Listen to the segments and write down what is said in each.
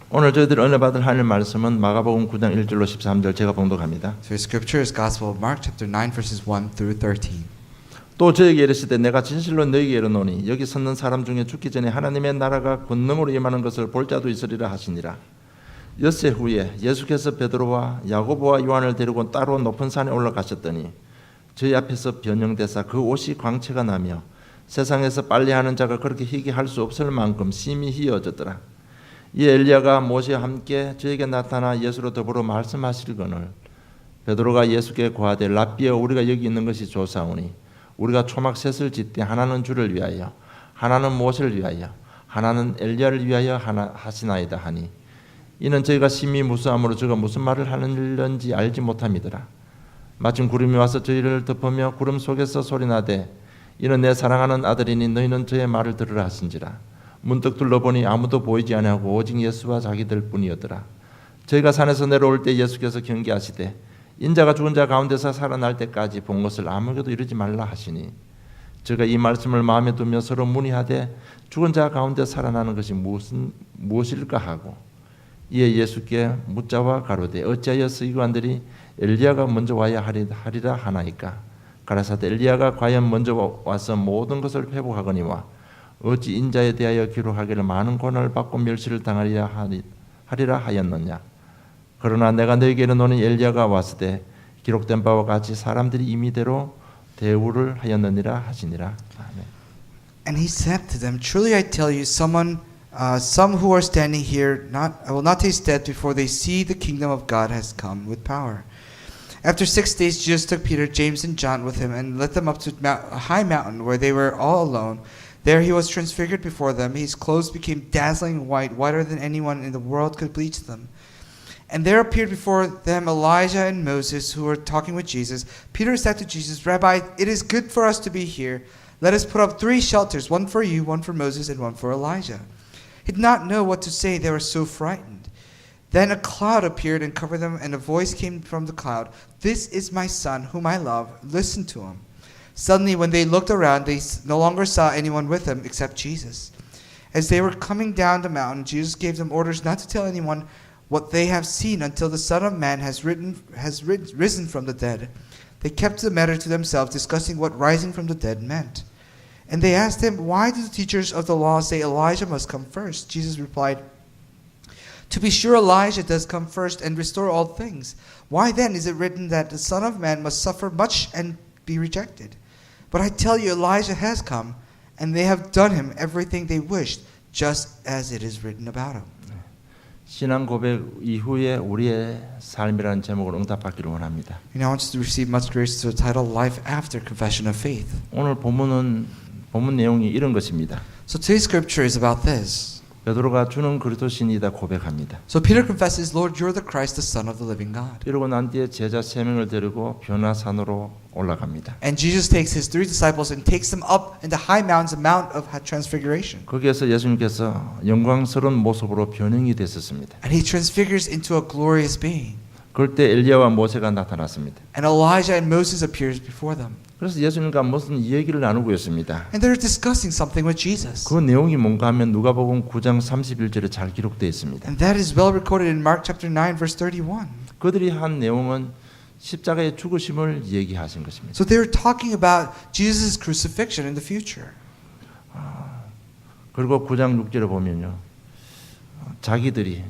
오늘 저희들 은혜 받을 하나님 말씀은 마가복음 9장 1절로 13절 제가 봉독합니다. So your scripture is Gospel of Mark chapter 9 verses 1 through 13. 또 저에게 이르시되 내가 진실로 너희에게 이르노니 여기 섰는 사람 중에 죽기 전에 하나님의 나라가 권능으로 임하는 것을 볼 자도 있으리라 하시니라. 엿새 후에 예수께서 베드로와 야고보와 요한을 데리고 따로 높은 산에 올라가셨더니 저희 앞에서 변형되사 그 옷이 광채가 나며 세상에서 빨래하는 자가 그렇게 희게 할 수 없을 만큼 심히 희어졌더라. 이 엘리야가 모세와 함께 저에게 나타나 예수로 더불어 말씀하시거늘 베드로가 예수께 고하되 랍비여 우리가 여기 있는 것이 좋사오니 우리가 초막셋을 짓되 하나는 주를 위하여 하나는 모세를 위하여 하나는 엘리야를 위하여 하시나이다 하니 이는 저희가 심히 무수함으로 저가 무슨 말을 하는지 알지 못함이더라. 마침 구름이 와서 저희를 덮으며 구름 속에서 소리나되 이는 내 사랑하는 아들이니 너희는 저의 말을 들으라 하신지라. 문득 둘러보니 아무도 보이지 아니하고 오직 예수와 자기들 뿐이었더라. 저희가 산에서 내려올 때 예수께서 경계하시되 인자가 죽은 자 가운데서 살아날 때까지 본 것을 아무에게도 이르지 말라 하시니 저희가 이 말씀을 마음에 두며 서로 문의하되 죽은 자 가운데 살아나는 것이 무엇일까 하고 이에 예수께 묻자와 가로되 어찌하여 서기관들이 엘리야가 먼저 와야 하리라 하나이까. 가라사대 엘리야가 과연 먼저 와서 모든 것을 회복하거니와 어찌 인자에 대하여 기록하기를 많은 고난을 받고 멸시를 당하리라 하였느냐. 그러나 내가 너에게 이르노니 엘리야가 왔을 때 기록된 바와 같이 사람들이 임의대로 대우를 하였느니라 하시니라. 아멘. And he said to them, Truly I tell you, some who are standing here will not taste death before they see the kingdom of God has come with power. After 6 days, Jesus took Peter, James, and John with him and led them up to a high mountain where they were all alone. There he was transfigured before them. His clothes became dazzling white, whiter than anyone in the world could bleach them. And there appeared before them Elijah and Moses, who were talking with Jesus. Peter said to Jesus, Rabbi, it is good for us to be here. Let us put up 3 shelters, one for you, one for Moses, and one for Elijah. He did not know what to say. They were so frightened. Then a cloud appeared and covered them, and a voice came from the cloud, This is my son, whom I love. Listen to him. Suddenly, when they looked around, they no longer saw anyone with them except Jesus. As they were coming down the mountain, Jesus gave them orders not to tell anyone what they have seen until the Son of Man has risen from the dead. They kept the matter to themselves, discussing what rising from the dead meant. And they asked him, Why do the teachers of the law say Elijah must come first? Jesus replied, To be sure, Elijah does come first and restore all things. Why then is it written that the Son of Man must suffer much and be rejected? But I tell you, Elijah has come, and they have done him everything they wished, just as it is written about him. 신앙 고백 이후에 우리의 삶이라는 제목으로 응답받기를 원합니다. And I want you to receive much grace to the title Life After Confession of Faith. 오늘 본문 내용이 이런 것입니다. So today's scripture is about this. 베드로가 주는 그리스도신이다 고백합니다. So Peter confesses, Lord, you're the Christ, the Son of the living God. 이러고 난 뒤에 제자 3명을 데리고 변화산으로 올라갑니다. And Jesus takes his 3 disciples and takes them up in the high mountains, the Mount of Transfiguration. 거기에서 예수님께서 영광스러운 모습으로 변형이 됐었습니다. And he transfigures into a glorious being. 그럴 때 엘리야와 모세가 나타났습니다. And Elijah and Moses appears before them. 그래서 예수님과 무슨 얘기를 나누고 있습니다. And they're discussing something with Jesus. 그 내용이 뭔가 하면 누가복음 9장 31절에 잘 기록되어 있습니다. And that is well recorded in Mark chapter 9 verse 31. 그들이 한 내용은 십자가의 죽으심을 얘기하신 것입니다. So they were talking about Jesus' crucifixion in the future. 그리고 9장 6절에 보면요.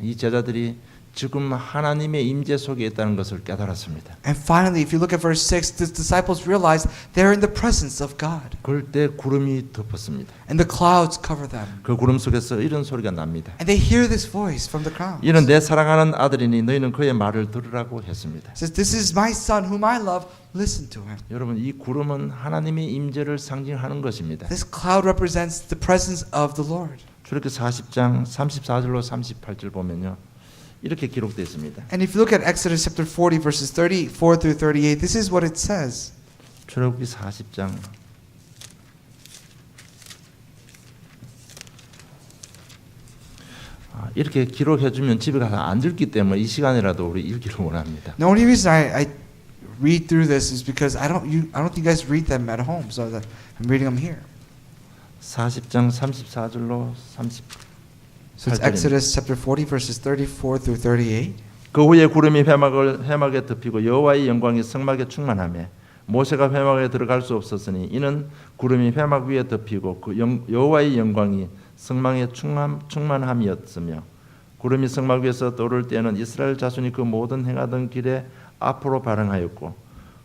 이 제자들이 지금 하나님의 임재 속에 있다는 것을 깨달았습니다. And finally, if you look at verse 6, the disciples realized they're in the presence of God. 그럴 때 구름이 덮었습니다. And the clouds cover them. 그 구름 속에서 이런 소리가 납니다. And they hear this voice from the clouds. 이는 내 사랑하는 아들이니 너희는 그의 말을 들으라고 했습니다. It says, This is my son whom I love. Listen to him. 여러분 이 구름은 하나님의 임재를 상징하는 것입니다. This cloud represents the presence of the Lord. 출애굽기 40장 34절로 38절 보면요. 이렇게 기록되어 있습니다. And if you look at Exodus chapter 40 verses 34 through 38, this is what it says. 출애굽기 40장 이렇게 기록해 주면 집에 가서 안 읽기 때문에 이 시간이라도 우리 읽기를 원합니다. The only reason I read through this is because I don't think you guys read them at home, so that I'm reading them here. 40장 34절로 So it's 8절입니다. Exodus chapter 40 verses 34 through 38. 그 후에 구름이 회막에 덮이고 여호와의 영광이 성막에 충만하며 모세가 회막에 들어갈 수 없었으니 이는 구름이 회막 위에 덮이고 그 여호와의 영광이 성막에 충만함이었으며 구름이 성막 위에서 떠오를 때에는 이스라엘 자손이 그 모든 행하던 길에 앞으로 발행하였고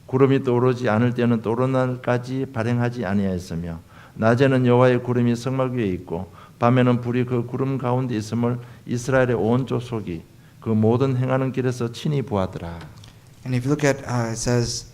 구름이 떠오르지 않을 때는 떠오르는 날까지 발행하지 아니하였으며 낮에는 여호와의 구름이 성막 위에 있고 밤에는 불이 그 구름 가운데 있음을 이스라엘의 온 족속이 그 모든 행하는 길에서 친히 보았더라. And if you look at it says,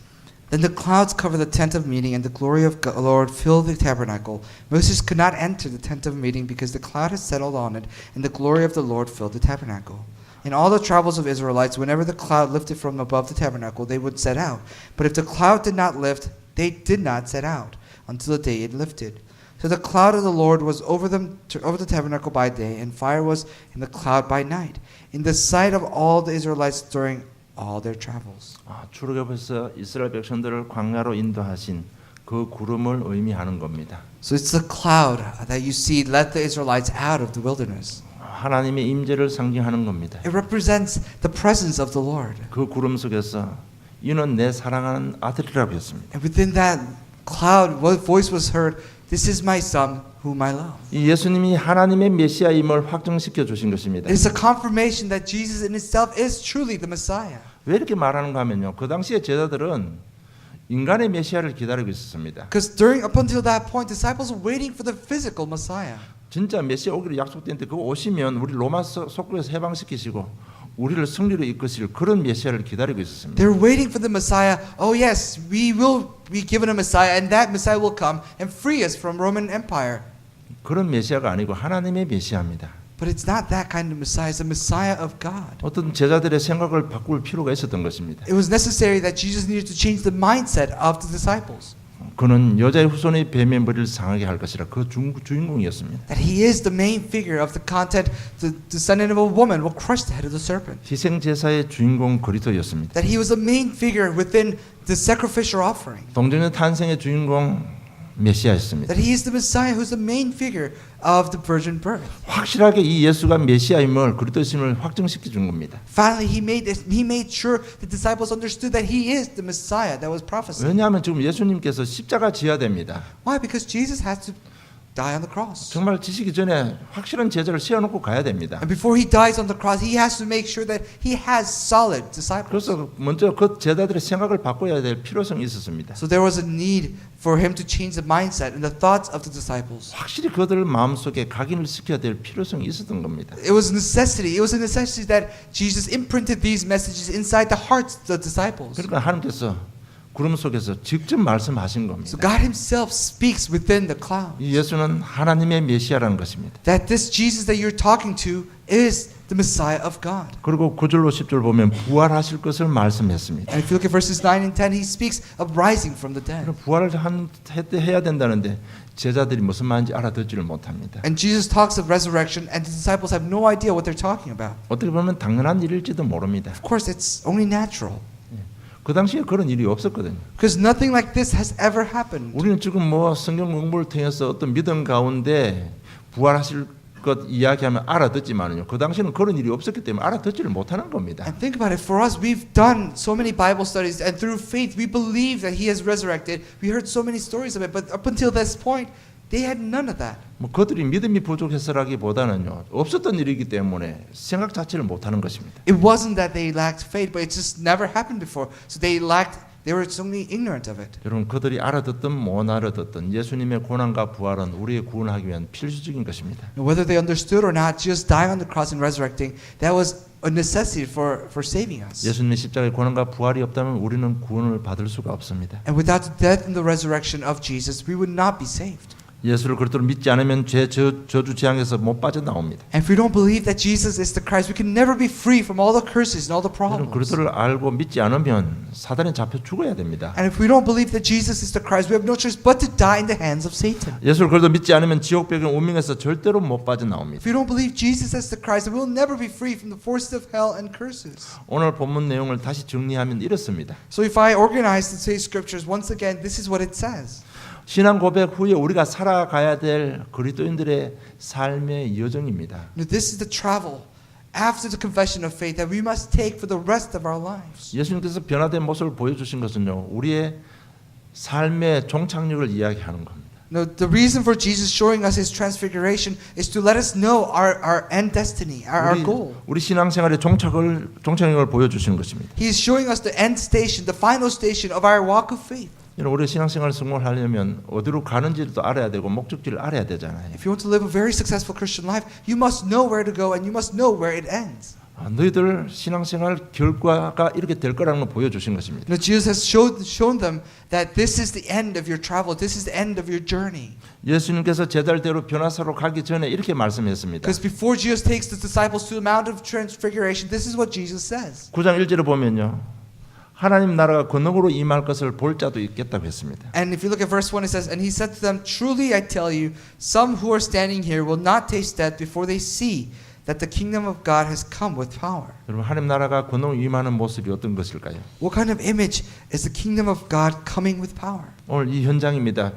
then the clouds covered the tent of meeting, and the glory of the Lord filled the tabernacle. Moses could not enter the tent of meeting because the cloud had settled on it, and the glory of the Lord filled the tabernacle. In all the travels of Israelites, whenever the cloud lifted from above the tabernacle, they would set out. But if the cloud did not lift, they did not set out until the day it lifted. So the cloud of the Lord was over the tabernacle by day, and fire was in the cloud by night, in the sight of all the Israelites during all their travels. 출애굽에서 이스라엘 백성들을 광야로 인도하신 그 구름을 의미하는 겁니다. So it's the cloud that you see led the Israelites out of the wilderness. 하나님의 임재를 상징하는 겁니다. It represents the presence of the Lord. 그 구름 속에서 이는 내 사랑하는 아들이라고 했습니다. And within that cloud, what voice was heard? This is my son whom I love. 이 예수님이 하나님의 메시아임을 확정시켜 주신 것입니다. It is a confirmation that Jesus in himself is truly the Messiah. 왜 이렇게 말하는가 하면요. 그 당시에 제자들은 인간의 메시아를 기다리고 있었습니다. Because up until that point, disciples were waiting for the physical Messiah. 진짜 메시아 오기로 약속됐는데 그거 오시면 우리 로마 속국에서 해방시키시고 우리를 승리로 이끄실 그런 메시아를 기다리고 있었습니다. They were waiting for the Messiah. Oh yes, we will be given a Messiah, and that Messiah will come and free us from Roman Empire. 그런 메시아가 아니고 하나님의 메시아입니다. But it's not that kind of Messiah. It's the Messiah of God. 어떤 제자들의 생각을 바꿀 필요가 있었던 것입니다. It was necessary that Jesus needed to change the mindset of the disciples. 그는 여자의 후손의 뱀의 머리를 상하게 할 것이라 그 주인공이었습니다. That he is the main figure of the content. The descendant of a woman will crush the head of the serpent. 희생 제사의 주인공 그리스도였습니다. That he was the main figure within the sacrificial offering. 동정녀 탄생의 주인공 메시아였습니다. That he is the Messiah who's the main figure of the virgin birth. 확실하게 이 예수가 메시아임을 그리스도임을 확정시켜 준 겁니다. Finally, he made sure the disciples understood that he is the Messiah that was prophesied. 왜냐하면 지금 예수님께서 십자가 지어야 됩니다. Why? Because Jesus had to die on the cross. 정말 지시기 전에 확실한 제자를 세워놓고 가야 됩니다. And before he dies on the cross, he has to make sure that he has solid disciples. 그래서 먼저 그 제자들의 생각을 바꿔야 될 필요성이 있었습니다. So there was a need for him to change the mindset and the thoughts of the disciples. 확실히 그들 마음속에 각인을 시켜야 될 필요성이 있었던 겁니다. It was a necessity that Jesus imprinted these messages inside the hearts of the disciples. 그러니까 하나님께서 구름 속에서 직접 말씀하신 겁니다. So God himself speaks within the cloud. 이 예수는 하나님의 메시아라는 것입니다. That this Jesus that you're talking to is the Messiah of God. 그리고 9절로 10절 보면 부활하실 것을 말씀했습니다. And if you look at verses 9 and 10, he speaks of rising from the dead. 부활을 해야 된다는데 제자들이 무슨 말인지 알아듣지를 못합니다. And Jesus talks of resurrection, and the disciples have no idea what they're talking about. 어떻게 보면 당연한 일일지도 모릅니다. Of course, it's only natural. 그 당시에 그런 일이 없었거든요. Because nothing like this has ever happened. 우리는 지금 뭐 성경 공부를 통해서 어떤 믿음 가운데 부활하실 것 이야기하면 알아듣지만요. 그 당시에는 그런 일이 없었기 때문에 알아듣지를 못하는 겁니다. And think about it. For us, we've done so many Bible studies, and through faith, we believe that He has resurrected. We heard so many stories of it, but up until this point, they had none of that. 뭐 그들이 믿음이 부족해서라기보다는요. 없었던 일이기 때문에 생각 자체를 못하는 것입니다. It wasn't that they lacked faith, but it just never happened before. So they were only ignorant of it. 여러분 그들이 알아듣든 못 알아듣든 예수님의 고난과 부활은 우리의 구원하기 위한 필수적인 것입니다. Whether they understood or not, just dying on the cross and resurrecting, that was a necessity for saving us. 예수님의 십자가의 고난과 부활이 없다면 우리는 구원을 받을 수가 없습니다. And without the death and the resurrection of Jesus, we would not be saved. 예수를 그리스도로 믿지 않으면 저주 재앙에서 못 빠져나옵니다. And if we don't believe that Jesus is the Christ, we can never be free from all the curses and all the problems. 그리스도를 알고 믿지 않으면 사단에 잡혀 죽어야 됩니다. And if we don't believe that Jesus is the Christ, we have no choice but to die in the hands of Satan. 예수를 그리스도 믿지 않으면 지옥배경 운명에서 절대로 못 빠져나옵니다. If we don't believe Jesus as the Christ, we will never be free from the forces of hell and curses. 오늘 본문 내용을 다시 정리하면 이렇습니다. So if I organize today's scriptures once again, this is what it says. 신앙 고백 후에 우리가 살아가야 될 그리스도인들의 삶의 여정입니다. This is the travel after the confession of faith that we must take for the rest of our lives. 예수님께서 변화된 모습을 보여주신 것은요, 우리의 삶의 종착역을 이야기하는 겁니다. No, the reason for Jesus showing us his transfiguration is to let us know our end destiny, our goal. 우리 신앙생활의 종착역을 보여주시는 것입니다. He is showing us the end station, the final station of our walk of faith. 우리 신앙생활을 성공하려면 어디로 가는지도 알아야 되고 목적지를 알아야 되잖아요. If you want to live a very successful Christian life, you must know where to go and you must know where it ends. 너희들 신앙생활 결과가 이렇게 될 거라는 걸 보여주신 것입니다. Now, Jesus has shown them that this is the end of your travel, this is the end of your journey. 예수님께서 제자들대로 변화사로 가기 전에 이렇게 말씀했습니다. Because before Jesus takes the disciples to the Mount of Transfiguration, this is what Jesus says. 9장 1절을 보면요, 하나님 나라가 권능으로 임할 것을 볼 자도 있겠다고 했습니다. And if you look at verse 1, it says, And he said to them, Truly I tell you, some who are standing here will not taste death before they see that the kingdom of God has come with power. 여러분, 하나님 나라가 권능으로 임하는 모습이 어떤 것일까요? What kind of image is the kingdom of God coming with power? 오늘 이 현장입니다.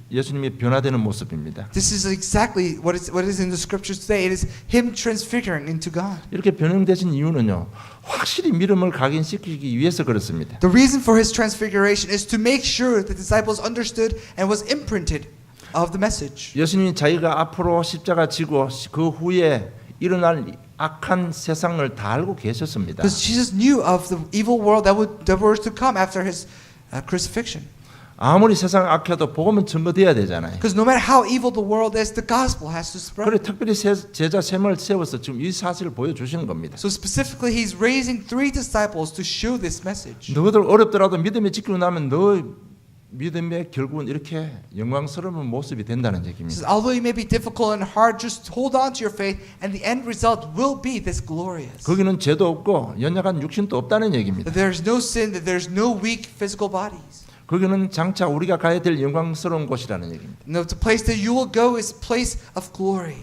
예수님이 변화되는 모습입니다. This is exactly what is in the scriptures today. It is him transfiguring into God. 이렇게 변형되신 이유는요, 확실히 믿음을 각인시키기 위해서 그렇습니다. The reason for his transfiguration is to make sure the disciples understood and was imprinted of the message. 예수님이 자기가 앞으로 십자가 지고 그 후에 일어날 악한 세상을 다 알고 계셨습니다. Because Jesus knew of the evil world that was to come after his crucifixion. 아무리 세상 악해도 복음은 증거돼야 되잖아요. Because no matter how evil the world is, the gospel has to spread. 그래 특별히 제자 셈을 세워서 지금 이 사실을 보여주시는 겁니다. So specifically, he's raising 3 disciples to show this message. 너희들 어렵더라도 믿음에 지키고 나면 너 믿음의 결국은 이렇게 영광스러운 모습이 된다는 He 얘기입니다. says, although it may be difficult and hard, just hold on to your faith, and the end result will be this glorious. 거기는 죄도 없고 연약한 육신도 없다는 얘기입니다. That there is no sin, that there is no weak physical bodies. 거기는 장차 우리가 가야 될 영광스러운 곳이라는 얘기입니다. No, the place that you will go is a place of glory.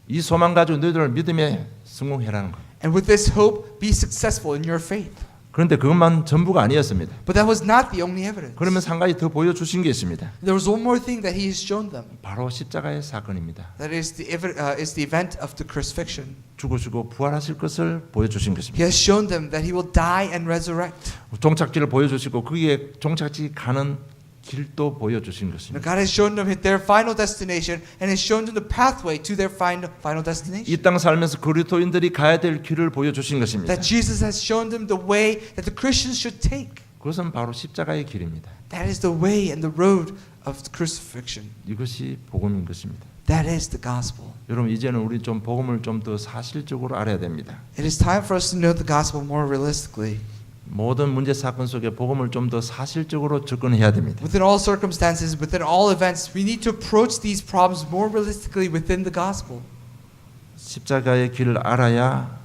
이 소망 가지고 너희들 믿음에 성공해라는 거예요. And with this hope, be successful in your faith. 그런데 그것만 전부가 아니었습니다. But that was not the only evidence. 그러면서 한 가지 더 보여주신 게 있습니다. There was one more thing that he has shown them. 바로 십자가의 사건입니다. That is the event of the crucifixion. 죽으시고 부활하실 것을 보여주신 He 것입니다. has shown them that he will die and resurrect. 종착지를 보여주시고 거기에 종착지 가는 길도 보여주신 Now 것입니다. God has shown them their final destination and has shown them the pathway to their final destination. 이 땅 살면서 그리스도인들이 가야 될 길을 보여주신 것입니다. That Jesus has shown them the way that the Christians should take. 그것은 바로 십자가의 길입니다. That is the way and the road of the crucifixion. 이것이 복음인 것입니다. That is the gospel. 여러분 이제는 우리 좀 복음을 좀 더 사실적으로 알아야 됩니다. It is time for us to know the gospel more realistically. 모든 문제 사건 속에 복음을 좀 더 사실적으로 접근해야 됩니다. Within all circumstances, within all events, we need to approach these problems more realistically within the gospel. 십자가의 길을 알아야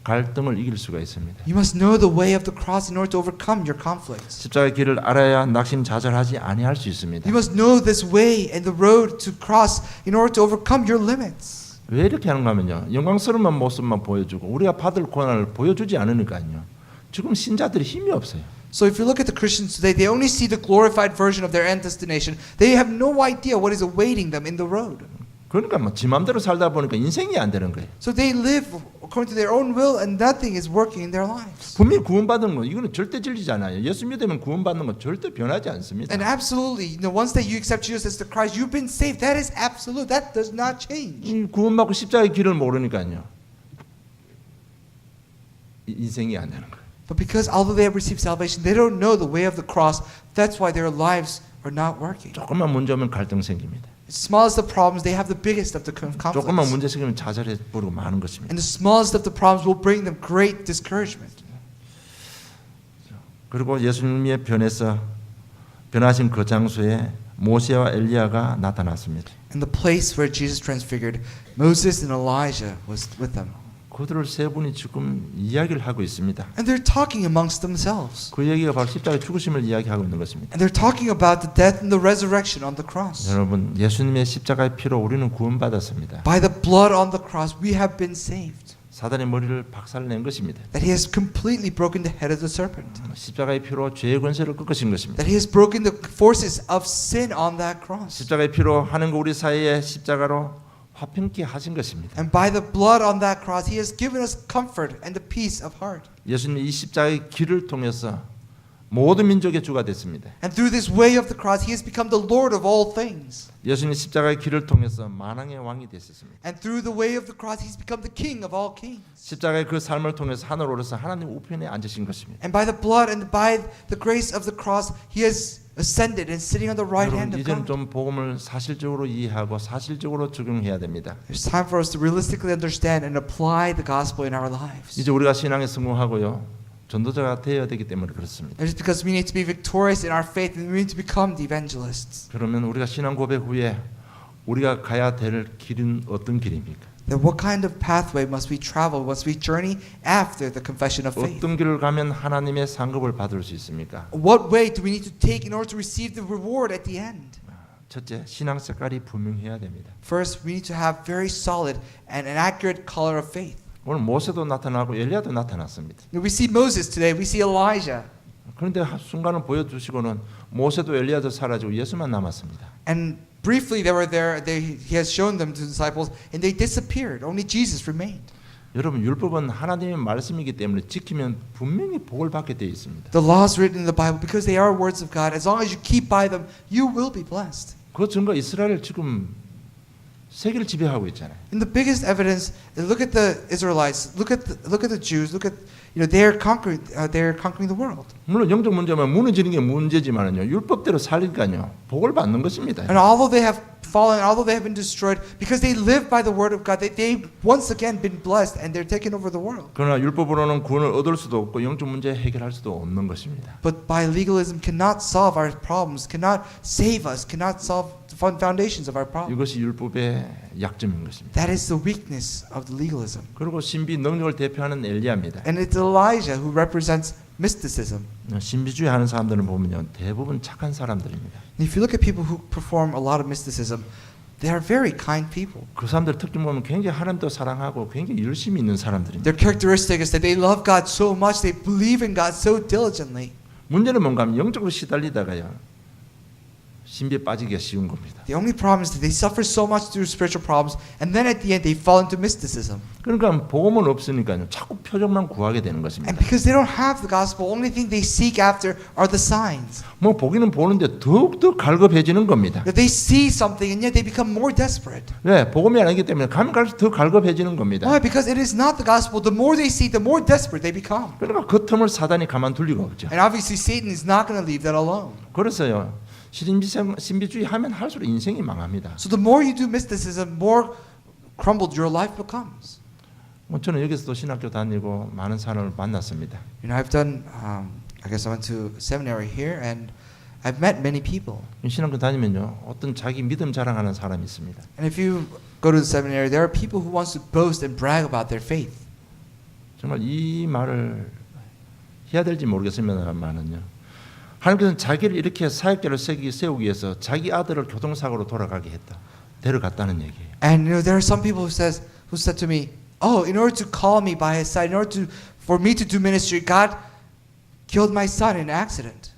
갈등을 이길 수가 있습니다. You must know the way of the cross in order to overcome your conflicts. 십자가의 길을 알아야 낙심자절하지 아니할 수 있습니다. You must know this way and the road to cross in order to overcome your limits. 왜 이렇게 하는가 하면요, 영광스러운 모습만 보여주고 우리가 받을 고난을 보여주지 않으니까요. 지금 신자들이 힘이 없어요. So if you look at the Christians today, they only see the glorified version of their end destination. They have no idea what is awaiting them in the road. 그러니까 지 맘대로 살다 보니까 인생이 안 되는 거예요. So they live according to their own will and nothing is working in their lives. 분명히 구원받은 거 이거는 절대 진리잖아요. 예수 믿으면 구원받는 건 절대 변하지 않습니다. And absolutely, once that you accept Jesus as the Christ, you've been saved. That is absolute. That does not change. 구원받고 십자가의 길을 모르니까요. 인생이 안 되는 거예요. But because although they have received salvation, they don't know the way of the cross. That's why their lives are not working. 조금만 문제 오면 갈등 생깁니다. As small as the problems, they have the biggest of the conflicts. 조금만 문제 생기면 좌절해 버리고 마는 것입니다. And the smallest of the problems will bring them great discouragement. 그리고 예수님의 변하신 그 장소에 모세와 엘리야가 나타났습니다. In the place where Jesus transfigured, Moses and Elijah was with them. 그들을 세 분이 지금 이야기를 하고 있습니다. And they're talking amongst themselves. 그 얘기가 바로 십자가의 죽으심을 이야기하고 있는 것입니다. And they're talking about the death and the resurrection on the cross. 여러분, 예수님의 십자가의 피로 우리는 구원받았습니다. By the blood on the cross, we have been saved. 사단의 머리를 박살낸 것입니다. That he has completely broken the head of the serpent. 십자가의 피로 죄의 권세를 꺾으신 것입니다. That he has broken the forces of sin on that cross. 십자가의 피로 하나님과 우리 사이에 십자가로 화평케 하신 것입니다. And by the blood on that cross, he has given us comfort and the peace of heart. 예수님이 이 십자가의 길을 통해서 모든 민족의 주가 됐습니다. And through this way of the cross, he has become the Lord of all things. 예수님이 십자가의 길을 통해서 만왕의 왕이 되셨습니다. And through the way of the cross, he's become the King of all kings. 십자가의 그 삶을 통해서 하늘 오르사 하나님 우편에 앉으신 것입니다. And by the blood and by the grace of the cross, he has ascended and sitting on the right hand 여러분 of 이제는 God. 좀 복음을 사실적으로 이해하고 사실적으로 적용해야 됩니다. There's time for us to realistically understand and apply the gospel in our lives. 이제 우리가 신앙에 성공하고요. 전도자가 되어야 되기 때문에 그렇습니다. And it's because we need to be victorious in our faith and we need to become the evangelists. 그러면 우리가 신앙 고백 후에 우리가 가야 될 길은 어떤 길입니까? Then what kind of pathway must we travel, must we journey after the confession of faith? 어떤 길을 가면 하나님의 상급을 받을 수 있습니까? What way do we need to take in order to receive the reward at the end? 첫째, 신앙 색깔이 분명해야 됩니다. First, we need to have very solid and an accurate color of faith. 오늘 모세도 나타나고 엘리야도 나타났습니다. We see Moses today, we see Elijah. 그런데 순간은 보여주시고는 모세도 엘리야도 사라지고 예수만 남았습니다. And briefly they were there, he has shown them to the disciples and they disappeared. Only Jesus remained. 여러분 율법은 하나님의 말씀이기 때문에 지키면 분명히 복을 받게 되어 있습니다. The laws written in the Bible, because they are words of God, as long as you keep by them, you will be blessed. 그 증거 이스라엘 지금 세계를 지배하고 있잖아요. And the biggest evidence, look at the Israelites, look at the Jews, look at they're conquering the world. 물론 영적 문제면 무너지는 게 문제지만은요 율법대로 살니까요 복을 받는 것입니다. And although they have fallen, although they have been destroyed, because they live by the word of God, they once again been blessed and they're taking over the world. 그러나 율법으로는 구원을 얻을 수도 없고 영적 문제 해결할 수도 없는 것입니다. But by legalism cannot solve our problems, cannot save us, cannot solve the foundations of our problems. 이것이 율법의 약점인 것입니다. That is the weakness of the legalism. 그리고 신비 능력을 대표하는 엘리야입니다. And it's Elijah who represents mysticism. 신비주의 하는 사람들은 보면요 대부분 착한 사람들입니다. And if you look at people who perform a lot of mysticism, they are very kind people. 그 사람들 특징 보면 굉장히 하나님도 사랑하고 굉장히 열심히 있는 사람들입니다. Their characteristic is that they love God so much, they believe in God so diligently. 문제는 뭔가 하면 영적으로 시달리다가요 신비에 빠지기가 쉬운 겁니다. The only problem is that they suffer so much through spiritual problems, and then at the end they fall into mysticism. 그러니까 복음은 없으니까요 자꾸 표적만 구하게 되는 것입니다. And because they don't have the gospel, only thing they seek after are the signs. 뭐 보기는 보는데 더욱더 갈급해지는 겁니다. That they see something and yet they become more desperate. 왜? 복음이 아니기 때문에 가면 갈수록 더 갈급해지는 겁니다. Why? Because it is not the gospel. The more they see, the more desperate they become. 그러니까 그 틈을 사단이 가만둘 리가 없죠. And obviously Satan is not going to leave that alone. 그래서요 신비주의 하면 할수록 인생이 망합니다. So the more you do mysticism, more crumbled your life becomes. 저는 여기서도 신학교 다니고 많은 사람을 만났습니다. I've done, I guess I went to seminary here and I've met many people. 신학교 다니면요 어떤 자기 믿음 자랑하는 사람이 있습니다. And if you go to the seminary, there are people who wants to boast and brag about their faith. 정말 이 말을 해야 될지 모르겠습니다만은요. 하나님께서는 자기를 이렇게 사역자를 세우기 위해서 자기 아들을 교통사고로 돌아가게 했다. 데려갔다는 얘기예요. And there are some people who said to me, "Oh, in order to call me by His side, in order for me to do ministry, God killed my son in an accident."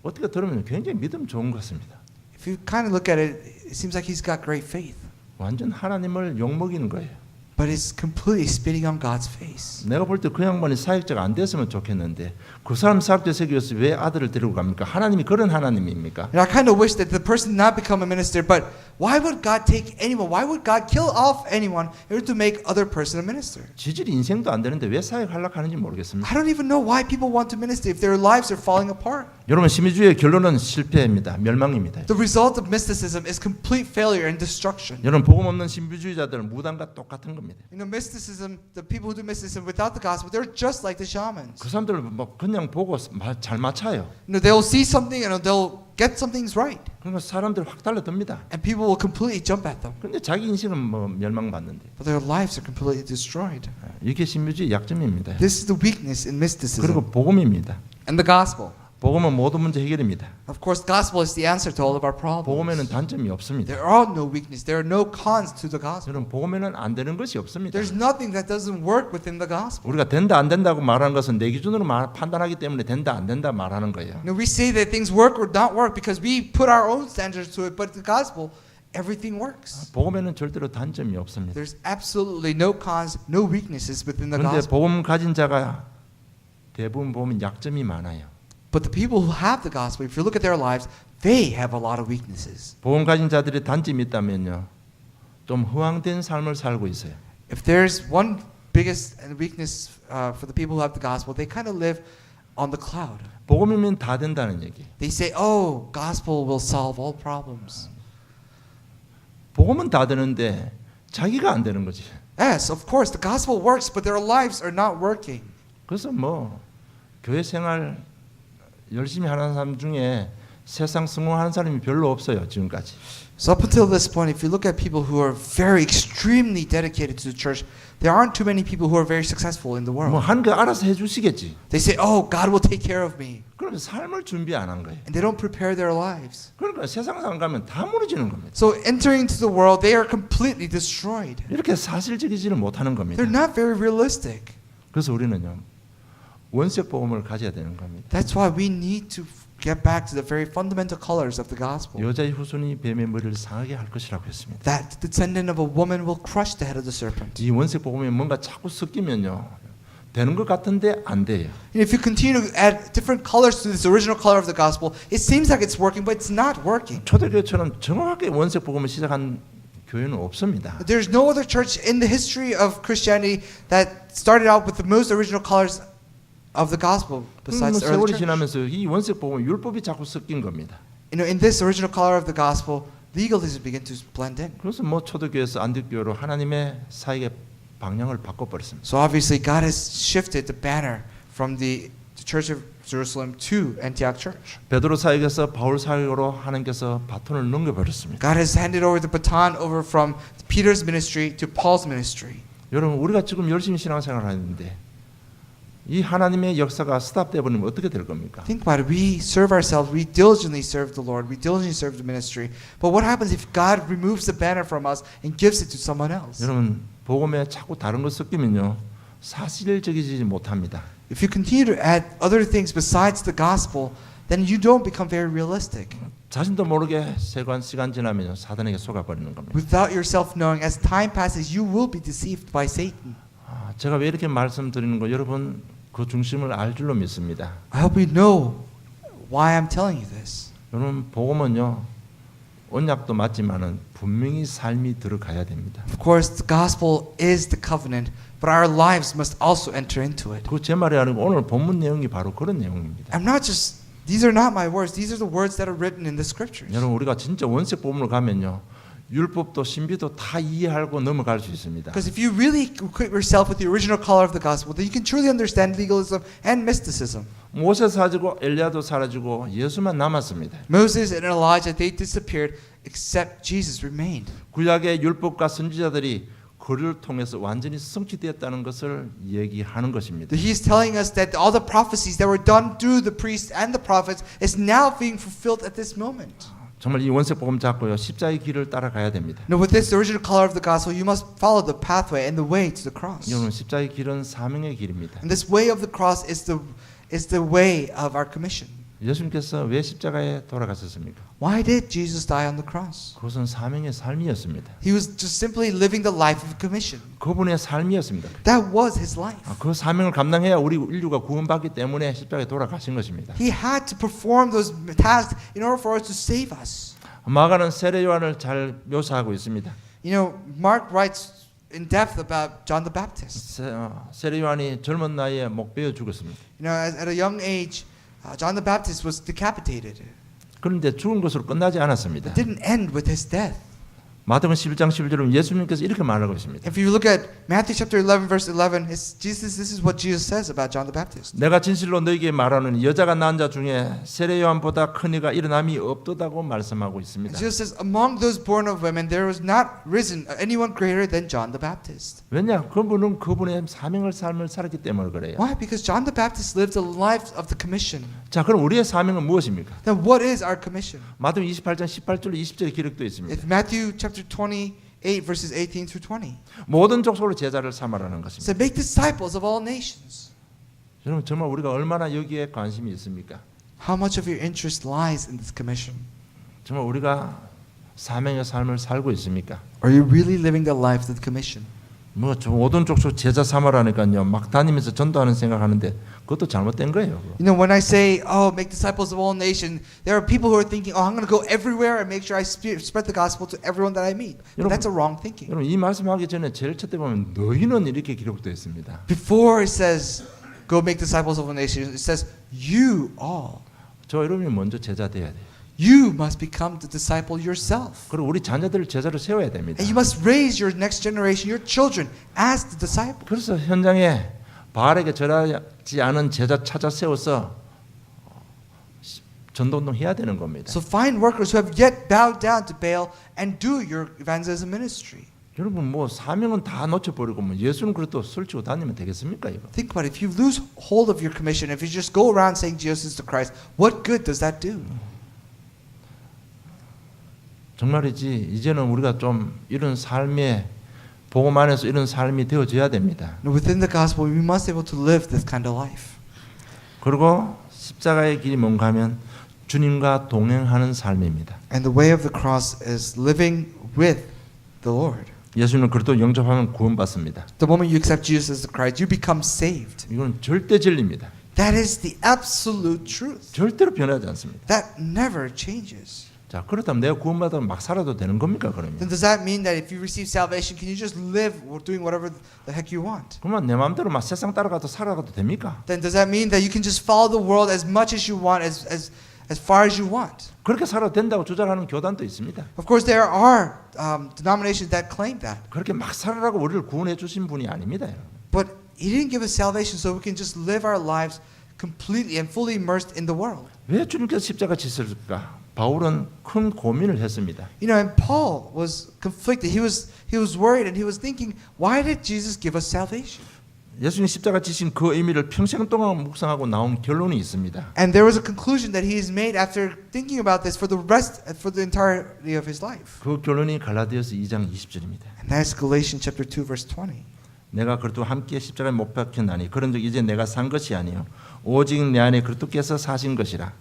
어떻게 들으면 굉장히 믿음 좋은 것 같습니다. If you kind of look at it, it seems like he's got great faith, 완전 하나님을 욕먹이는 거예요. but it's completely spitting on God's face. 내가 볼 때 그 양반이 사역자가 안 됐으면 좋겠는데 그 사람 사역자 세우기 위해서 왜 아들을 데리고 갑니까? 하나님이 그런 하나님입니까? And I kind of wish that the person did not become a minister, but why would God take anyone? Why would God kill off anyone in order to make other person a minister? 지질이 인생도 안 되는데 왜 사역하려고 하는지 모르겠습니다. I don't even know why people want to minister if their lives are falling apart. 여러분 신비주의의 결론은 실패입니다. 멸망입니다. The result of mysticism is complete failure and destruction. 여러분 복음 없는 신비주의자들은 무당과 똑같은 겁니다. Mysticism, the people who do mysticism without the gospel, they're just like the shamans. 그 사람들 뭐 그냥 보고 잘 맞춰요. They'll see something and they'll get some things right. 그러니까 사람들 확 달라듭니다. And people will completely jump at them. 그런데 자기 인생은 뭐 멸망받는데. But their lives are completely destroyed. 이게 신비주의 약점입니다. This is the weakness in mysticism. 그리고 복음입니다. And the gospel. 복음은 모든 문제 해결입니다. Of course, the gospel is the answer to all of our problems. 복음에는 단점이 없습니다. There are no weakness. There are no cons to the gospel. 여러분 복음에는 안 되는 것이 없습니다. There's nothing that doesn't work within the gospel. 우리가 된다 안 된다고 말하는 것은 내 기준으로 판단하기 때문에 된다 안 된다 말하는 거예요. We say that things work or not work because we put our own standards to it, but the gospel, everything works. 복음에는 절대로 단점이 없습니다. There's absolutely no cons, no weaknesses within the 그런데 gospel. 복음 가진 자가 대부분 보면 약점이 많아요. But the people who have the gospel, if you look at their lives, they have a lot of weaknesses. 복음 가진 자들의 단점이 있다면요, 좀 허황된 삶을 살고 있어요. If there's one biggest weakness for the people who have the gospel, they kind of live on the cloud. 복음이면 다 된다는 얘기. They say, "Oh, gospel will solve all problems." 복음은 다 되는데 자기가 안 되는 거지. Yes, of course, the gospel works, but their lives are not working. 그래서 뭐 교회 생활 열심히 하는 사람 중에 세상 성공하는 사람이 별로 없어요 지금까지. So up until this point, if you look at people who are very extremely dedicated to the church, there aren't too many people who are very successful in the 뭐 world. 하는 거 알아서 해주시겠지. They say, "Oh, God will take care of me," 그러면 삶을 준비 안 한 거예요. and they don't prepare their lives. 그러니까 세상 상 가면 다 무너지는 겁니다. So entering into the world, they are completely destroyed. 이렇게 사실적이지를 못하는 겁니다. They're not very realistic. 그래서 우리는요 원색 복음을 가져야 되는 겁니다. That's why we need to get back to the very fundamental colors of the gospel. 여자의 후손이 뱀의 머리를 상하게 할 것이라고 했습니다. That the descendant of a woman will crush the head of the serpent. 이 원색 복음에 뭔가 자꾸 섞이면요 되는 것 같은데 안 돼요. And if you continue to add different colors to this original color of the gospel, it seems like it's working, but it's not working. 초대교회처럼 정확하게 원색 복음을 시작한 교회는 없습니다. There's no other church in the history of Christianity that started out with the most original colors of the gospel besides the early 세월이 church. 지나면서 이 원색 복음은 율법이 자꾸 섞인 겁니다. You know, in this original color of the gospel, legalism began to blend in. 그래서 뭐 초대교회에서 안디교회로 하나님의 사역의 방향을 바꿔버렸습니다. So obviously, God has shifted the banner from the Church of Jerusalem to Antioch Church. 베드로 사역에서 바울 사역으로 하나님께서 바톤을 넘겨버렸습니다. God has handed over the baton over from Peter's ministry to Paul's ministry. 여러분 우리가 지금 열심히 신앙생활을 하는데 이 하나님의 역사가 스탑돼 버리면 어떻게 될 겁니까? Think about it. We serve ourselves. We diligently serve the Lord. We diligently serve the ministry. But what happens if God removes the banner from us and gives it to someone else? 여러분 복음에 자꾸 다른 것 섞이면요 사실적이지 못합니다. If you continue to add other things besides the gospel, then you don't become very realistic. 자신도 모르게 시간 지나면요 사단에게 속아버리는 겁니다. Without yourself knowing, as time passes, you will be deceived by Satan. 제가 왜 이렇게 말씀드리는 거 여러분 그 중심을 알 줄로 믿습니다. I hope you know why I'm telling you this. 여러분 복음은요 언약도 맞지만은 분명히 삶이 들어가야 됩니다. Of course, the gospel is the covenant, but our lives must also enter into it. 그 제 말이 아니고 오늘 본문 내용이 바로 그런 내용입니다. I'm not just, these are not my words, these are the words that are written in the scriptures. 여러분 우리가 진짜 원색 복음을 가면요 율법도 신비도 다 이해하고 넘어갈 수 있습니다. Because if you really equip yourself with the original color of the gospel, then you can truly understand legalism and mysticism. 모세 사라지고 엘리야도 사라지고 예수만 남았습니다. Moses and Elijah, they disappeared, except Jesus remained. 구약의 율법과 선지자들이 그를 통해서 완전히 성취되었다는 것을 얘기하는 것입니다. He's telling us that all the prophecies that were done through the priests and the prophets is now being fulfilled at this moment. 정말 이 원색 복음 잡고요 십자가의 길을 따라가야 됩니다. Now, with this original color of the gospel, you must follow the pathway and the way to the cross. 여러분 십자가의 길은 사명의 길입니다. And this way of the cross is the way of our commission. 예수님께서 왜 십자가에 돌아가셨습니까? Why did Jesus die on the cross? 그것은 사명의 삶이었습니다. He was just simply living the life of commission. 그분의 삶이었습니다. That was his life. 그 사명을 감당해야 우리 인류가 구원받기 때문에 십자가에 돌아가신 것입니다. He had to perform those tasks in order for us to save us. 마가는 세례 요한을 잘 묘사하고 있습니다. You know, Mark writes in depth about John the Baptist. 세례 요한이 젊은 나이에 목 베어 죽었습니다. You know, at a young age, John the Baptist was decapitated. 그런데 죽은 것으로 끝나지 않았습니다. It didn't end with his death. 마태복음 11장 11절은 예수님께서 이렇게 말하고 있습니다. If you look at Matthew chapter 11 verse 11, this is what Jesus says about John the Baptist. 내가 진실로 너희에게 말하노니 여자가 낳은 자 중에 세례 요한보다 큰 이가 일어남이 없도다고 말씀하고 있습니다. Jesus says, among those born of women, there was not risen anyone greater than John the Baptist. 왜냐? 그분은 그분의 사명을 삶을 살았기 때문에 그래요. Why? Because John the Baptist lived a life of the commission. 자, 그럼 우리의 사명은 무엇입니까? Then what is our commission? 마태복음 28장 18절 20절에 기록되어 있습니다. It's Matthew chapter 28 verses 18 through 20. 모든 족속으로 제자를 삼으라는 It 것입니다. said, make disciples of all nations. 여러분 정말 우리가 얼마나 여기에 관심이 있습니까? How much of your interest lies in this commission? 정말 우리가 사명의 삶을 살고 있습니까? Are you really living the life of the commission? 뭐 모든 족속 제자 삼으라니까요. 막 다니면서 전도하는 생각하는데 그것도 잘못된 거예요. You know, when I say, oh, make disciples of all nations, there are people who are thinking, oh, I'm going to go everywhere and make sure I spread the gospel to everyone that I meet. But that's a wrong thinking. 여러분 이 말씀하기 전에 제일 첫 때 보면 너희는 이렇게 기록되어 있습니다. Before it says, go make disciples of all nations, it says, you all. 저 여러분이 먼저 제자 돼야 돼요. You must become the disciple yourself. 그리고 우리 자녀들을 제자로 세워야 됩니다. And you must raise your next generation, your children, as the disciples. 그래서 현장에 바알에게 절하지 않은 제자 찾아 세워서 전도운동 해야 되는 겁니다. So find workers who have yet bowed down to Baal and do your evangelism ministry. 여러분 뭐 사명은 다 놓쳐버리고 뭐 예수는 그래도 설치고 다니면 되겠습니까 이거? Think about it. If you lose hold of your commission, if you just go around saying Jesus is the Christ, what good does that do? 정말이지 이제는 우리가 좀 이런 삶에 복음 안에서 이런 삶이 되어져야 됩니다. Within the gospel, we must be able to live this kind of life. 그리고 십자가의 길이 뭔가 하면 주님과 동행하는 삶입니다. And the way of the cross is living with the Lord. 예수님은 그리스도 영접하면 구원받습니다. The moment you accept Jesus as the Christ, you become saved. 이건 절대 진리입니다. That is the absolute truth. 절대로 변하지 않습니다. That never changes. 자, 그렇다면 내가 구원받으면 막 살아도 되는 겁니까 그러면? Then does that mean that if you receive salvation, can you just live doing whatever the heck you want? 그러면 내 마음대로 막 세상 따라가도 살아가도 됩니까? Then does that mean that you can just follow the world as much as you want, as far as you want? 그렇게 살아도 된다고 주장하는 교단도 있습니다. Of course, there are denominations that claim that. 그렇게 막 살아라고 우리를 구원해 주신 분이 아닙니다. 여러분. But He didn't give us salvation so we can just live our lives completely and fully immersed in the world. 왜 주님께서 십자가 지셨을까? 바울은 큰 고민을 했습니다. You know, and Paul was conflicted. He was worried and he was thinking, why did Jesus give us salvation? 예수님 십자가 지신 그 의미를 평생 동안 묵상하고 나온 결론이 있습니다. And there was a conclusion that he has made after thinking about this for the entirety of his life. 그 결론이 갈라디아서 2장 20절입니다. And that's Galatians chapter 2 verse 20. 내가 그리스도와 함께 십자가에 못 박혔나니 그런즉 이제 내가 산 것이 아니요 오직 내 안에 그리스도께서 사신 것이라.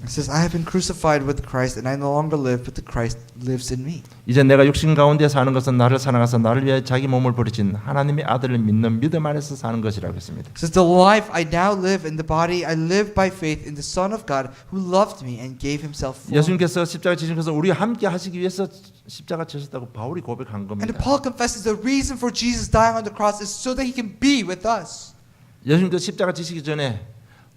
It says, I have been crucified with Christ, and I no longer live, but the Christ lives in me. 이제 내가 육신 가운데 사는 것은 나를 사랑하사 나를 위하여 자기 몸을 버리신 하나님의 아들을 믿는 믿음 안에서 사는 것이라고 했습니다. It says, the life I now live in the body, I live by faith in the Son of God who loved me and gave himself for me. 예수님께서 십자가 지신 것은 우리와 함께 하시기 위해서 십자가 지셨다고 바울이 고백한 겁니다. And Paul confesses the reason for Jesus dying on the cross is so that he can be with us. 예수님도 십자가 지시기 전에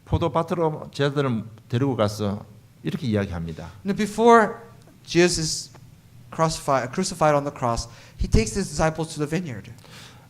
포도밭으로 제자들을 데리고 가서 이렇게 이야기합니다. Before Jesus is crucified on the cross, he takes his disciples to the vineyard.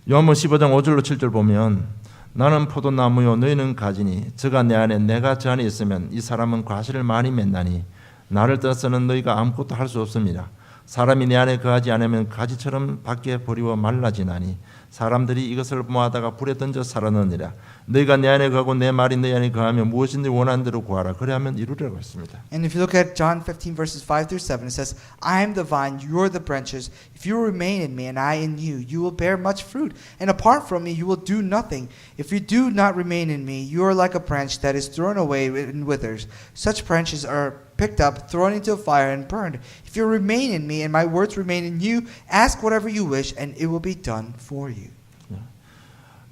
요한복음 15장 5절로 7절 보면 나는 포도나무요 너희는 가지니 저가 내 안에 내가 저 안에 있으면 이 사람은 과실을 많이 맺나니 나를 떠나서는 너희가 아무것도 할 수 없습니다. 사람이 내 안에 거하지 않으면 가지처럼 밖에 버리워 말라지나니 사람들이 이것을 모아다가 불에 던져 살아넣으니라. 너희가 내 안에 거하고 내 말이 너희 안에 거하면 무엇인지 원하는 대로 구하라. 그래야면 이루리라고 했습니다. And if you look at John 15 verses 5 through 7, it says, I am the vine, you are the branches. If you remain in me and I in you, you will bear much fruit. And apart from me, you will do nothing. If you do not remain in me, you are like a branch that is thrown away and withers. Such branches are picked up, thrown into a fire, and burned. If you remain in me and my words remain in you, ask whatever you wish, and it will be done for you.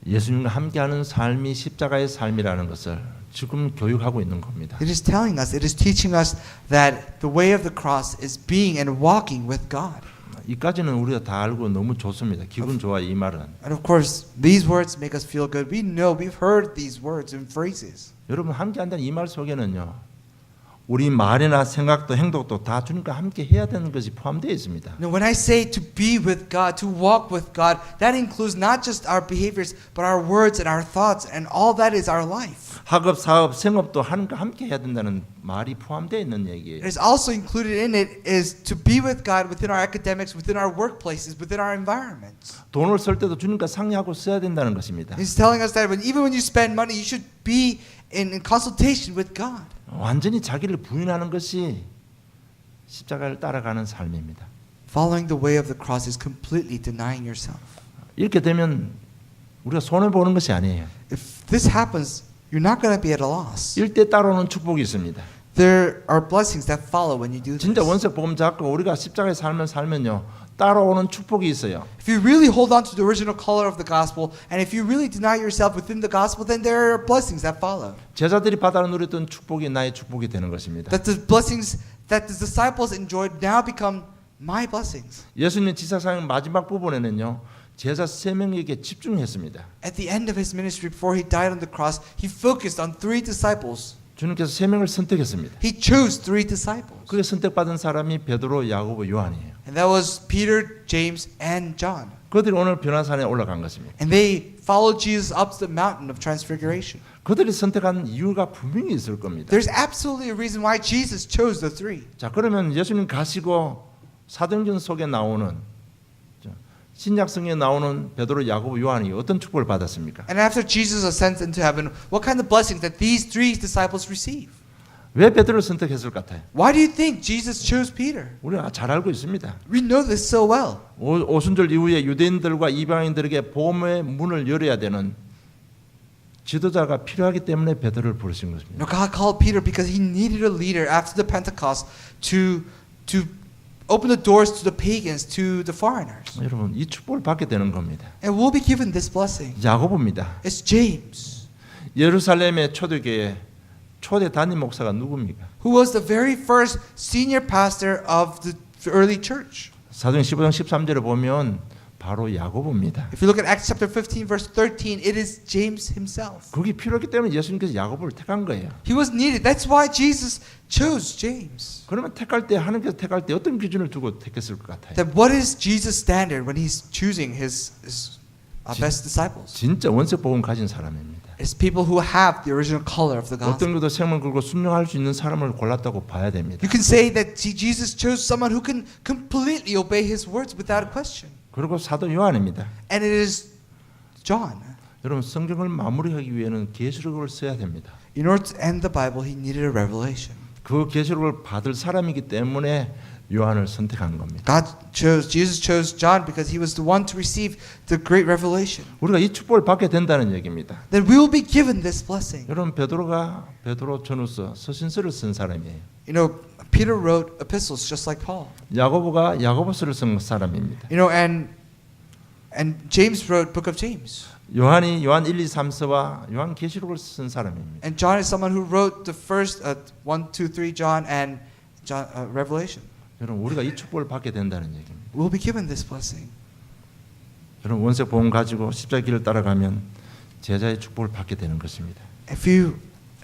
예수님과 함께하는 삶이 십자가의 삶이라는 것을 지금 교육하고 있는 겁니다. It is telling us, it is teaching us that the way of the cross is being and walking with God. 이까지는 우리가 다 알고 너무 좋습니다. 기분 좋아요 이 말은. And of course, these words make us feel good. We know, we've heard these words and phrases. 여러분 함께한다는 이 말 속에는요. 우리 말이나 생각도 행동도 다 주님과 함께 해야 되는 것이 포함되어 있습니다. Now, when I say to be with God, to walk with God, that includes not just our behaviors, but our words and our thoughts, and all that is our life. 학업, 사업, 생업도 하나님과 함께 해야 된다는 말이 포함되어 있는 얘기예요. It is also included in it is to be with God within our academics, within our workplaces, within our environments. 돈을 쓸 때도 주님과 상의하고 써야 된다는 것입니다. He's telling us that even when you spend money, you should be in consultation with God. 완전히 자기를 부인하는 것이 십자가를 따라가는 삶입니다. Following the way of the cross is completely denying yourself. 이렇게 되면 우리가 손해 보는 것이 아니에요. If this happens, you're not going to be at a loss. 일대 따라오는 축복이 있습니다. There are blessings that follow when you do this. 진짜 원색 복음 잡고 우리가 십자가의 삶을 살면요, 따라오는 축복이 있어요. If you really hold on to the original color of the gospel, and if you really deny yourself within the gospel, then there are blessings that follow. 제자들이 받아 누렸던 축복이 나의 축복이 되는 것입니다. That the blessings that the disciples enjoyed now become my blessings. 예수님 지사상 마지막 부분에는요, 제자 3명에게 집중했습니다. At the end of his ministry, before he died on the cross, he focused on 3 disciples. 주님께서 3명을 선택했습니다. He chose 3 disciples. 그게 선택받은 사람이 베드로, 야고보, 요한이에요. And that was Peter, James, and John. 그들이 오늘 변화산에 올라간 것입니다. And they followed Jesus up to the mountain of transfiguration. 그들이 선택한 이유가 분명히 있을 겁니다. There's absolutely a reason why Jesus chose the 3. 자, 그러면 예수님 가시고 사도행전 속에 나오는 신약성에 나오는 베드로, 야고보, 요한이 어떤 축복을 받았습니까? And after Jesus ascends into heaven, what kind of blessings that these 3 disciples receive? 왜 베드로를 선택했을 것 같아요? Why do you think Jesus chose Peter? 우리가 잘 알고 있습니다. We know this so well. 오순절 이후에 유대인들과 이방인들에게 복음의 문을 열어야 되는 지도자가 필요하기 때문에 베드로를 부르신 것입니다. No, God called Peter because he needed a leader after the Pentecost to open the doors to the pagans, to the foreigners. 여러분, 이 축복을 받게 되는 겁니다. And we'll be given this blessing. 야고보입니다. It's James, 예루살렘의 초대교회 초대 담임 목사가 누굽니까? who was the very first senior pastor of the early church. 사도행 15장 13절에 보면 바로 야고보입니다. If you look at Acts chapter 15 verse 13, it is James himself. 그게 필요했기 때문에 예수님께서 야고보를 택한 거예요. He was needed. That's why Jesus chose James. 그러면 택할 때 하나님께서 택할 때 어떤 기준을 두고 택했을 것 같아요? That what is Jesus' standard when he's choosing his best disciples? 진짜 원색 복음 가진 사람입니다. It's people who have the original color of the 어떤 gospel. 것도 생명 걸고 순종할 수 있는 사람을 골랐다고 봐야 됩니다. You can say that Jesus chose someone who can completely obey his words without a question. 그리고 사도 요한입니다. And it is John. 여러분, 성경을 마무리하기 위해는 계시록을 써야 됩니다. In order to end the Bible, he needed a revelation. 그 계시록을 받을 사람이기 때문에 요한을 선택한 겁니다. Jesus chose John because he was the one to receive the great revelation. 우리가 이 축복을 받게 된다는 얘기입니다. That we will be given this blessing. 여러분, 베드로 전후서 서신서를 쓴 사람이에요. You know, Peter wrote epistles just like Paul. 야고보가 야고보서를 쓴 사람입니다. You know, and James wrote Book of James. 요한이 요한 1, 2, 3서와 요한 계시록을 쓴 사람입니다. And John is someone who wrote the first 1, 2, 3 John and John, Revelation. 여러분, 우리가 이 축복을 받게 된다는 얘기입니다. We'll be given this blessing. 여러분, 원색 복음 가지고 십자가 길을 따라가면 제자의 축복을 받게 되는 것입니다. If you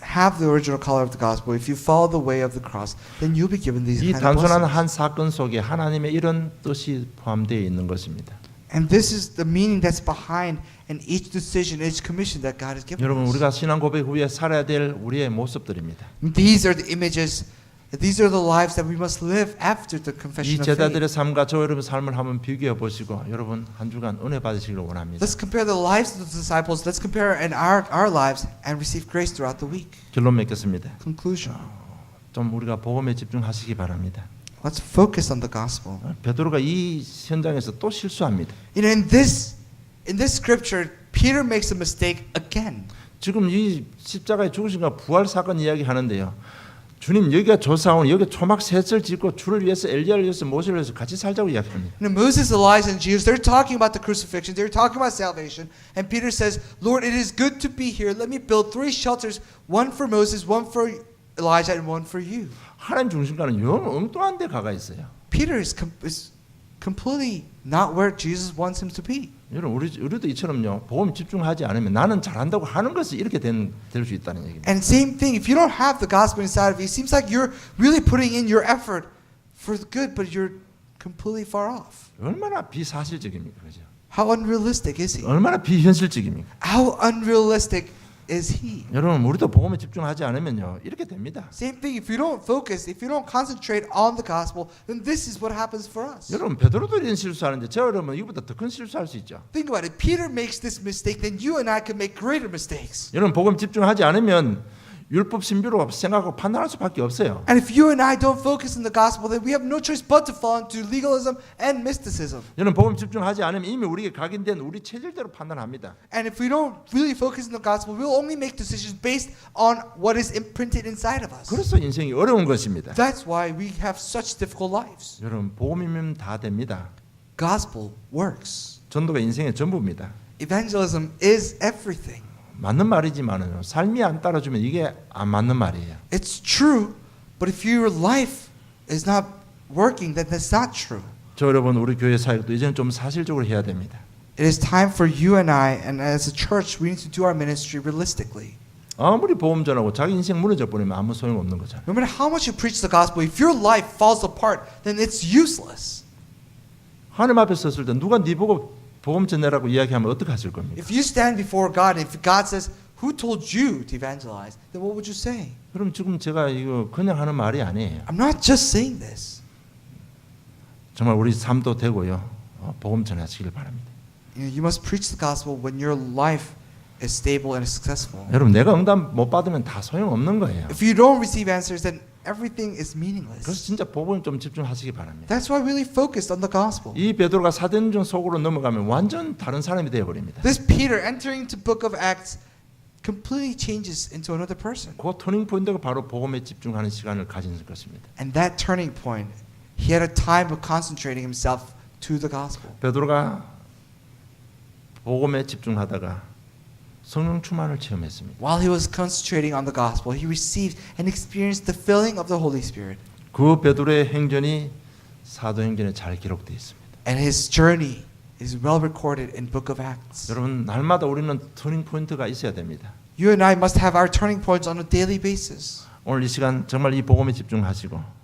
have the original color of the gospel, if you follow the way of the cross, then you'll be given these 이 kind of 단순한 blessings. 한 사건 속에 하나님의 이런 뜻이 포함되어 있는 것입니다. And this is the meaning that's behind in each decision, each commission that God has given 여러분, us. 우리가 신앙 고백 후에 살아야 될 우리의 모습들입니다. These are the images, these are the lives that we must live after the 이 confession of 제자들의 faith. 삶과 저 여러분 삶을 한번 비교해 보시고 여러분 한 주간 은혜 받으시길 원합니다. Let's compare the lives of the disciples. Let's compare in our lives and receive grace throughout the week. 결론 맺겠습니다. Conclusion. 좀 우리가 복음에 집중하시기 바랍니다. Let's focus on the gospel. 베드로가 이 현장에서 또 실수합니다. You know, in this scripture, Peter makes a mistake again. 지금 이 십자가에 죽으신가 부활 사건 이야기 하는데요. 주님, 여기가 조사원, 여기 초막 셋을 짓고 주를 위해서 엘리야를 위해서 모세를 위해서 같이 살자고 이야기합니다. You know, Moses, Elijah, and Jesus, they're talking about the crucifixion. They're talking about salvation. And Peter says, Lord, it is good to be here. Let me build 3 shelters, one for Moses, one for Elijah, and one for you. 하나님 중심과는 영 엉뚱한 데 가가 있어요. Peter is completely not where Jesus wants him to be. 여러분 우리도 이처럼요. 복음 집중하지 않으면 나는 잘한다고 하는 것이 이렇게 될 수 있다는 얘기입니다. And same thing, if you don't have the gospel inside of you, it seems like you're really putting in your effort for the good, but you're completely far off. 얼마나 비사실적입니까, 그죠? How unrealistic is he? 얼마나 비현실적입니까? How unrealistic is he? 여러분 우리도 복음에 집중하지 않으면요 이렇게 됩니다. Same thing, if you don't focus, if you don't concentrate on the gospel, then this is what happens for us. 여러분 베드로도 이런 실수하는데 저 여러분 이보다 더 큰 실수할 수 있죠. Think about it. Peter makes this mistake, then you and I can make greater mistakes. 여러분 복음 집중하지 않으면 율법 신비로 생각하고 판단할 수밖에 없어요. And if you and I don't focus on the gospel, then we have no choice but to fall into legalism and mysticism. 여러분 복음 집중하지 않으면 이미 우리에게 각인된 우리 체질대로 판단합니다. And if we don't really focus on the gospel, we'll only make decisions based on what is imprinted inside of us. 그래서 인생이 어려운 것입니다. That's why we have such difficult lives. 여러분 복음이면 다 됩니다. Gospel works. 전도가 인생의 전부입니다. Evangelism is everything. 맞는 말이지만은요 삶이 안 따라주면 이게 안 맞는 말이에요. It's true, but if your life is not working, then that's not true. 저 여러분 우리 교회 사역도 이제는 좀 사실적으로 해야 됩니다. It is time for you and I, and as a church, we need to do our ministry realistically. 아무리 복음 전하고 자기 인생 무너져 버리면 아무 소용 없는 거잖아요. No matter how much you preach the gospel, if your life falls apart, then it's useless. 하나님 앞에 섰을 때 누가 네 보고 복음 전해라고 이야기하면 어떻게 하실 겁니까? If you stand before God, and if God says, "Who told you to evangelize?" then what would you say? 그럼 지금 제가 이거 그냥 하는 말이 아니에요. I'm not just saying this. 정말 우리 삶도 되고요. 복음 전하시길 바랍니다. You must preach the gospel when your life is stable and successful. 여러분 내가 응답 못 받으면 다 소용 없는 거예요. If you don't receive answers, then everything is 그래서 meaningless. 진짜 복음 좀 집중하시기 바랍니다. That's why really focused on the gospel. 이 베드로가 사도행전 속으로 넘어가면 완전 다른 사람이 되어 버립니다. This Peter entering into book of Acts completely changes into another person. 그 터닝 포인트가 바로 복음에 집중하는 시간을 가진 것입니다. And that turning point, he had a time of concentrating himself to the gospel. 베드로가 복음에 집중하다가 성령 충만을 체험했습니다. While he was concentrating on the gospel, he received and experienced the filling of the Holy Spirit. 그 베드로의 행전이 사도행전에 잘 기록되어 있습니다. And his journey is well recorded in book of Acts. 여러분 날마다 우리는 터닝 포인트가 있어야 됩니다. You and I must have our turning points on a daily basis. 오늘 이 시간 정말 이 복음에 집중하시고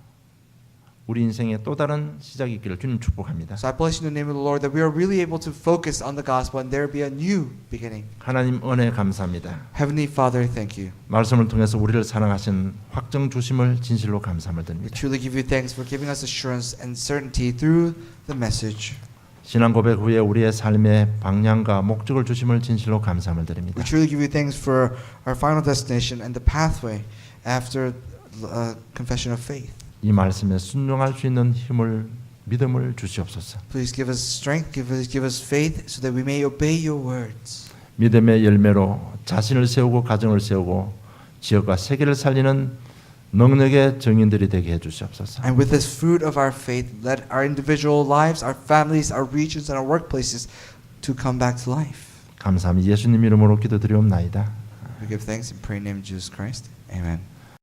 우리 인생에 또 다른 시작이 있기를 주님 축복합니다. So I bless you in the name of the Lord that we are really able to focus on the gospel and there be a new beginning. 하나님 은혜 감사합니다. Heavenly Father, thank you. 말씀을 통해서 우리를 사랑하신 확정 주심을 진실로 감사함을 We 드립니다. truly give you thanks for giving us assurance and certainty through the message. 신앙 고백 후에 우리의 삶의 방향과 목적을 주심을 진실로 감사함을 드립니다. We truly give you thanks for our final destination and the pathway after confession of faith. 이 말씀에 순종할 수 있는 힘을 믿음을 주시옵소서. Please give us strength, give us faith so that we may obey your words. 믿음의 열매로 자신을 세우고 가정을 세우고 지역과 세계를 살리는 능력의 정인들이 되게 해 주시옵소서. And with this fruit of our faith, let our individual lives, our families, our regions, and our workplaces to come back to life. 감사합니다. 예수님 이름으로 기도드리옵나이다. We give thanks and pray in the name of Jesus Christ. Amen.